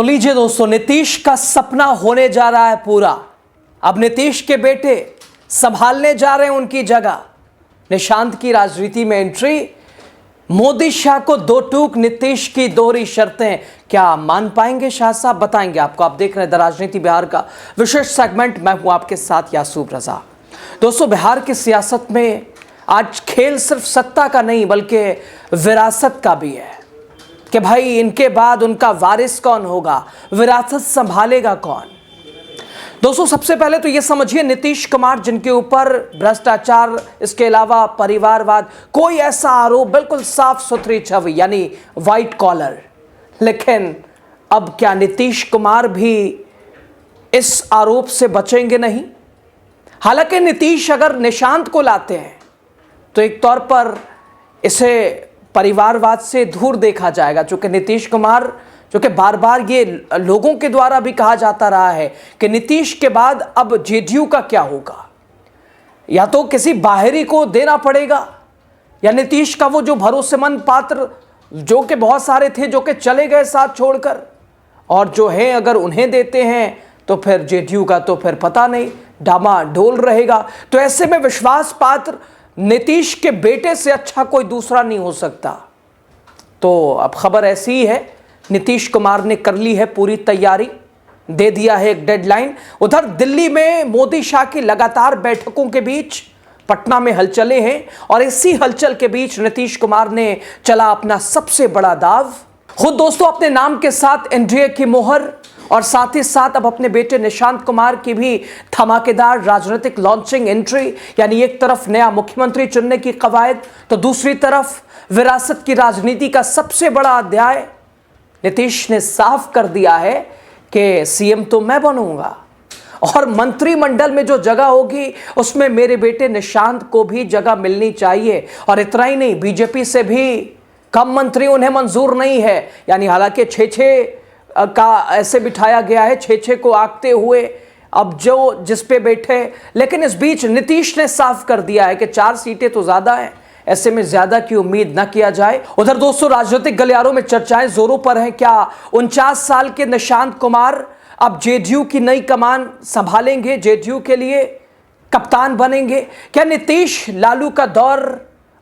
तो लीजिए दोस्तों, नीतीश का सपना होने जा रहा है पूरा। अब नीतीश के बेटे संभालने जा रहे हैं उनकी जगह। निशांत की राजनीति में एंट्री, मोदी शाह को दो टूक, नीतीश की दोहरी शर्तें। क्या मान पाएंगे शाह साहब? बताएंगे आपको। आप देख रहे हैं द राजनीति बिहार का विशेष सेगमेंट। मैं हूं आपके साथ यासूब रजा। दोस्तों, बिहार की सियासत में आज खेल सिर्फ सत्ता का नहीं बल्कि विरासत का भी है कि भाई इनके बाद उनका वारिस कौन होगा, विरासत संभालेगा कौन। दोस्तों, सबसे पहले तो ये समझिए, नीतीश कुमार जिनके ऊपर भ्रष्टाचार, इसके अलावा परिवारवाद, कोई ऐसा आरोप, बिल्कुल साफ सुथरी छवि यानी व्हाइट कॉलर। लेकिन अब क्या नीतीश कुमार भी इस आरोप से बचेंगे नहीं? हालांकि नीतीश अगर निशांत को लाते हैं तो एक तौर पर इसे परिवारवाद से दूर देखा जाएगा, चूंकि नीतीश कुमार, जो कि बार बार ये लोगों के द्वारा भी कहा जाता रहा है कि नीतीश के बाद अब जेडीयू का क्या होगा, या तो किसी बाहरी को देना पड़ेगा या नीतीश का वो जो भरोसेमंद पात्र जो कि बहुत सारे थे जो कि चले गए साथ छोड़कर, और जो है अगर उन्हें देते हैं तो फिर जेडीयू का तो फिर पता नहीं, डामाडोल रहेगा। तो ऐसे में विश्वास पात्र नीतीश के बेटे से अच्छा कोई दूसरा नहीं हो सकता। तो अब खबर ऐसी ही है, नीतीश कुमार ने कर ली है पूरी तैयारी, दे दिया है एक डेडलाइन। उधर दिल्ली में मोदी शाह की लगातार बैठकों के बीच पटना में हलचलें हैं, और इसी हलचल के बीच नीतीश कुमार ने चला अपना सबसे बड़ा दाव। खुद दोस्तों अपने नाम के साथ एनडीए की मोहर, और साथ ही साथ अब अपने बेटे निशांत कुमार की भी धमाकेदार राजनीतिक लॉन्चिंग एंट्री, यानी एक तरफ नया मुख्यमंत्री चुनने की कवायद, तो दूसरी तरफ विरासत की राजनीति का सबसे बड़ा अध्याय। नीतीश ने साफ कर दिया है कि सीएम तो मैं बनूंगा, और मंत्रिमंडल में जो जगह होगी उसमें मेरे बेटे निशांत को भी जगह मिलनी चाहिए। और इतना ही नहीं, बीजेपी से भी कम मंत्री उन्हें मंजूर नहीं है, यानी हालांकि 6-6 का ऐसे बिठाया गया है, 6-6 को आंकते हुए अब जो जिस पे बैठे। लेकिन इस बीच नीतीश ने साफ कर दिया है कि 4 सीटें तो ज्यादा हैं, ऐसे में ज्यादा की उम्मीद न किया जाए। उधर दोस्तों राजनीतिक गलियारों में चर्चाएं जोरों पर हैं। क्या 49 साल के निशांत कुमार अब जेडीयू की नई कमान संभालेंगे, जेडीयू के लिए कप्तान बनेंगे? क्या नीतीश लालू का दौर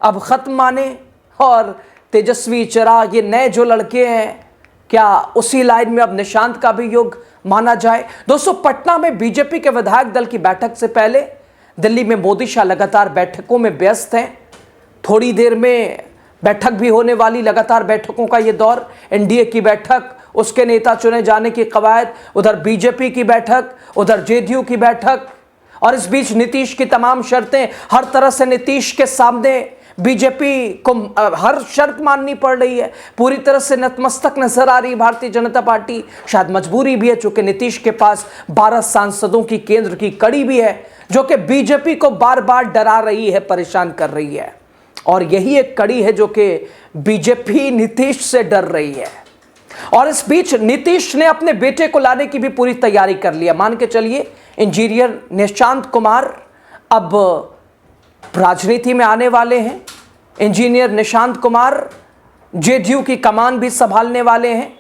अब खत्म माने, और तेजस्वी, चिराग, ये नए जो लड़के हैं, क्या उसी लाइन में अब निशांत का भी योग माना जाए? दोस्तों, पटना में बीजेपी के विधायक दल की बैठक से पहले दिल्ली में मोदी शाह लगातार बैठकों में व्यस्त हैं। थोड़ी देर में बैठक भी होने वाली, लगातार बैठकों का ये दौर। एनडीए की बैठक, उसके नेता चुने जाने की कवायद, उधर बीजेपी की बैठक, उधर जेडीयू की बैठक, और इस बीच नीतीश की तमाम शर्तें। हर तरह से नीतीश के सामने बीजेपी को हर शर्त माननी पड़ रही है, पूरी तरह से नतमस्तक नजर आ रही भारतीय जनता पार्टी। शायद मजबूरी भी है, चूंकि नीतीश के पास 12 सांसदों की केंद्र की कड़ी भी है जो कि बीजेपी को बार बार डरा रही है, परेशान कर रही है। और यही एक कड़ी है जो कि बीजेपी नीतीश से डर रही है। और इस बीच नीतीश ने अपने बेटे को लाने की भी पूरी तैयारी कर लिया। मान के चलिए, इंजीनियर निशांत कुमार अब राजनीति में आने वाले हैं। इंजीनियर निशांत कुमार जेडीयू की कमान भी संभालने वाले हैं।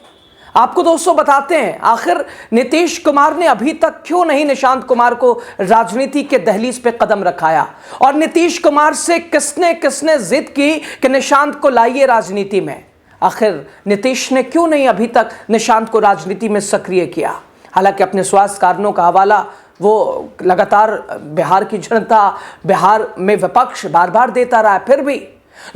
आपको दोस्तों बताते हैं, आखिर नीतीश कुमार ने अभी तक क्यों नहीं निशांत कुमार को राजनीति के दहलीज पे कदम रखाया, और नीतीश कुमार से किसने किसने जिद की कि निशांत को लाइए राजनीति में। आखिर नीतीश ने क्यों नहीं अभी तक निशांत को राजनीति में सक्रिय किया? हालांकि अपने स्वास्थ्य कारणों का हवाला वो लगातार बिहार की जनता, बिहार में विपक्ष बार बार देता रहा है। फिर भी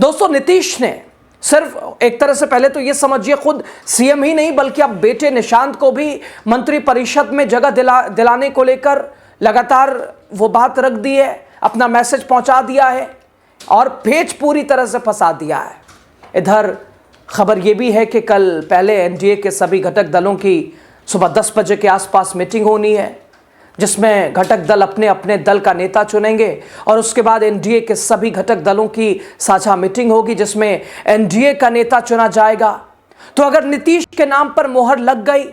दोस्तों नीतीश ने सिर्फ एक तरह से, पहले तो ये समझिए, खुद सीएम ही नहीं बल्कि अब बेटे निशांत को भी मंत्री परिषद में जगह दिलाने को लेकर लगातार वो बात रख दी है, अपना मैसेज पहुंचा दिया है, और पेच पूरी तरह से फंसा दिया है। इधर खबर ये भी है कि कल पहले एनडीए के सभी घटक दलों की सुबह 10 बजे के आसपास मीटिंग होनी है, जिसमें घटक दल अपने अपने दल का नेता चुनेंगे, और उसके बाद एनडीए के सभी घटक दलों की साझा मीटिंग होगी जिसमें एनडीए का नेता चुना जाएगा। तो अगर नीतीश के नाम पर मोहर लग गई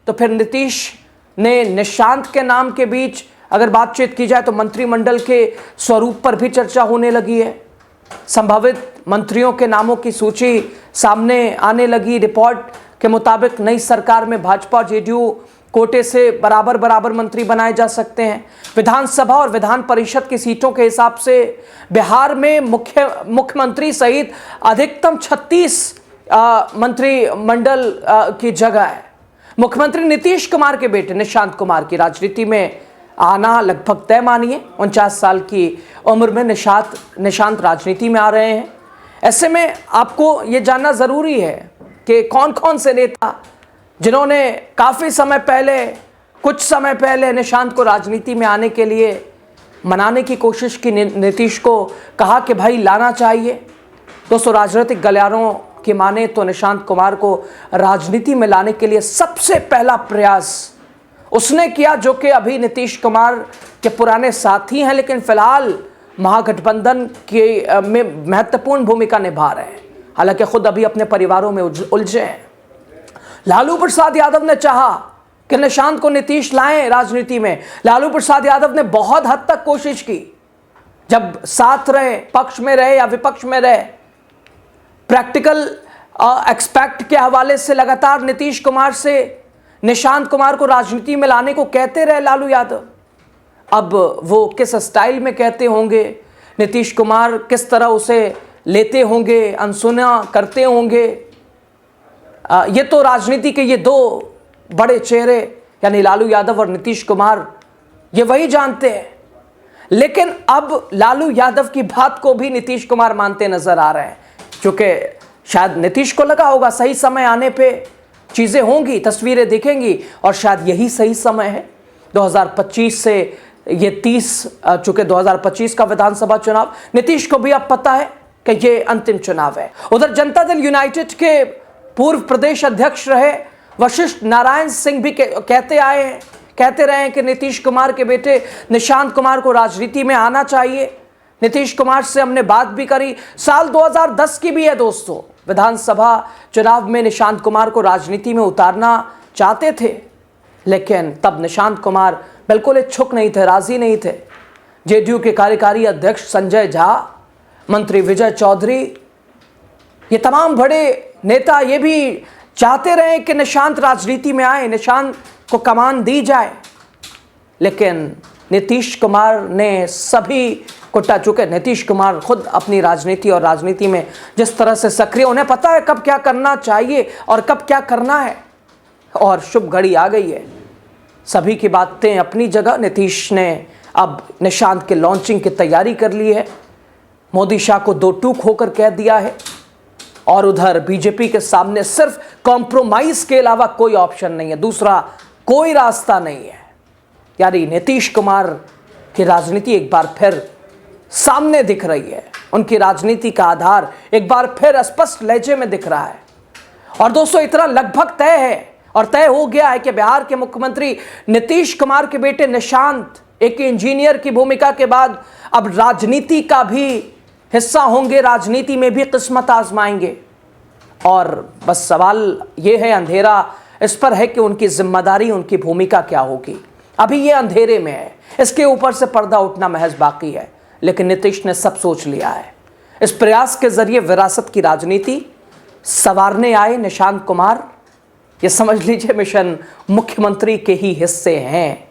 तो फिर नीतीश ने निशांत के नाम के बीच अगर बातचीत की जाए तो मंत्रिमंडल के स्वरूप पर भी चर्चा होने लगी है। संभावित मंत्रियों के नामों की सूची सामने आने लगी। रिपोर्ट के मुताबिक नई सरकार में भाजपा जेडीयू कोटे से बराबर मंत्री बनाए जा सकते हैं। विधानसभा और विधान परिषद की सीटों के हिसाब से बिहार में मुख्यमंत्री सहित अधिकतम 36 मंत्रिमंडल की जगह है। मुख्यमंत्री नीतीश कुमार के बेटे निशांत कुमार की राजनीति में आना लगभग तय मानिए। 49 साल की उम्र में निशांत राजनीति में आ रहे हैं। ऐसे में आपको ये जानना ज़रूरी है कि कौन कौन से नेता जिन्होंने कुछ समय पहले निशांत को राजनीति में आने के लिए मनाने की कोशिश की, नीतीश को कहा कि भाई लाना चाहिए। दोस्तों, राजनीतिक गलियारों की माने तो निशांत कुमार को राजनीति में लाने के लिए सबसे पहला प्रयास उसने किया, जो कि अभी नीतीश कुमार के पुराने साथी हैं लेकिन फिलहाल महागठबंधन के में महत्वपूर्ण भूमिका निभा रहे हैं, हालांकि खुद अभी अपने परिवारों में उलझे हैं। लालू प्रसाद यादव ने चाहा कि निशांत को नीतीश लाएं राजनीति में। लालू प्रसाद यादव ने बहुत हद तक कोशिश की, जब साथ रहे, पक्ष में रहे या विपक्ष में रहे। प्रैक्टिकल एक्सपेक्ट के हवाले से लगातार नीतीश कुमार से निशांत कुमार को राजनीति में लाने को कहते रहे लालू यादव। अब वो किस स्टाइल में कहते होंगे, नीतीश कुमार किस तरह उसे लेते होंगे, अनसुना करते होंगे, ये तो राजनीति के ये दो बड़े चेहरे यानी लालू यादव और नीतीश कुमार ये वही जानते हैं। लेकिन अब लालू यादव की बात को भी नीतीश कुमार मानते नजर आ रहे हैं, क्योंकि शायद नीतीश को लगा होगा सही समय आने पे चीज़ें होंगी, तस्वीरें दिखेंगी और शायद यही सही समय है। 2025 से ये 30 चूँकि 2025 का विधानसभा चुनाव, नीतीश को भी अब पता है कि ये अंतिम चुनाव है। उधर जनता दल यूनाइटेड के पूर्व प्रदेश अध्यक्ष रहे वशिष्ठ नारायण सिंह भी कहते रहे हैं कि नीतीश कुमार के बेटे निशांत कुमार को राजनीति में आना चाहिए। नीतीश कुमार से हमने बात भी करी, साल 2010 की भी है दोस्तों। विधानसभा चुनाव में निशांत कुमार को राजनीति में उतारना चाहते थे, लेकिन तब निशांत कुमार बिल्कुल इच्छुक नहीं थे, राजी नहीं थे। जेडीयू के कार्यकारी अध्यक्ष संजय झा, मंत्री विजय चौधरी, ये तमाम बड़े नेता ये भी चाहते रहे कि निशांत राजनीति में आए, निशांत को कमान दी जाए, लेकिन नीतीश कुमार ने सभी को चूंकि नीतीश कुमार खुद अपनी राजनीति और राजनीति में जिस तरह से सक्रिय, उन्हें पता है कब क्या करना चाहिए और कब क्या करना है, और शुभ घड़ी आ गई है। सभी की बातें अपनी जगह। नीतीश ने अब निशांत के लॉन्चिंग की तैयारी कर ली है, मोदी शाह को दो टूक होकर कह दिया है, और उधर बीजेपी के सामने सिर्फ कॉम्प्रोमाइज के अलावा कोई ऑप्शन नहीं है, दूसरा कोई रास्ता नहीं है। यानी नीतीश कुमार की राजनीति एक बार फिर सामने दिख रही है, उनकी राजनीति का आधार एक बार फिर स्पष्ट लहजे में दिख रहा है। और दोस्तों, इतना लगभग तय है और तय हो गया है कि बिहार के मुख्यमंत्री नीतीश कुमार के बेटे निशांत एक इंजीनियर की भूमिका के बाद अब राजनीति का भी हिस्सा होंगे, राजनीति में भी किस्मत आजमाएंगे। और बस सवाल ये है, अंधेरा इस पर है कि उनकी जिम्मेदारी, उनकी भूमिका क्या होगी। अभी ये अंधेरे में है, इसके ऊपर से पर्दा उठना महज बाकी है, लेकिन नीतीश ने सब सोच लिया है। इस प्रयास के जरिए विरासत की राजनीति संवारने आए निशांत कुमार, ये समझ लीजिए मिशन मुख्यमंत्री के ही हिस्से हैं,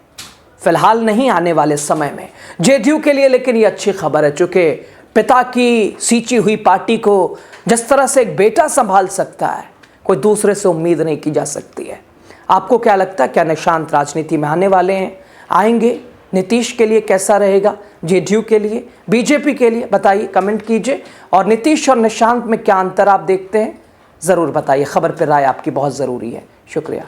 फिलहाल नहीं, आने वाले समय में जेडीयू के लिए। लेकिन ये अच्छी खबर है, चूंकि पिता की सींची हुई पार्टी को जिस तरह से एक बेटा संभाल सकता है, कोई दूसरे से उम्मीद नहीं की जा सकती है। आपको क्या लगता है, क्या निशांत राजनीति में आने वाले हैं, आएंगे? नीतीश के लिए कैसा रहेगा, जेडीयू के लिए, बीजेपी के लिए? बताइए, कमेंट कीजिए। और नीतीश और निशांत में क्या अंतर आप देखते हैं, ज़रूर बताइए। खबर पर राय आपकी बहुत ज़रूरी है। शुक्रिया।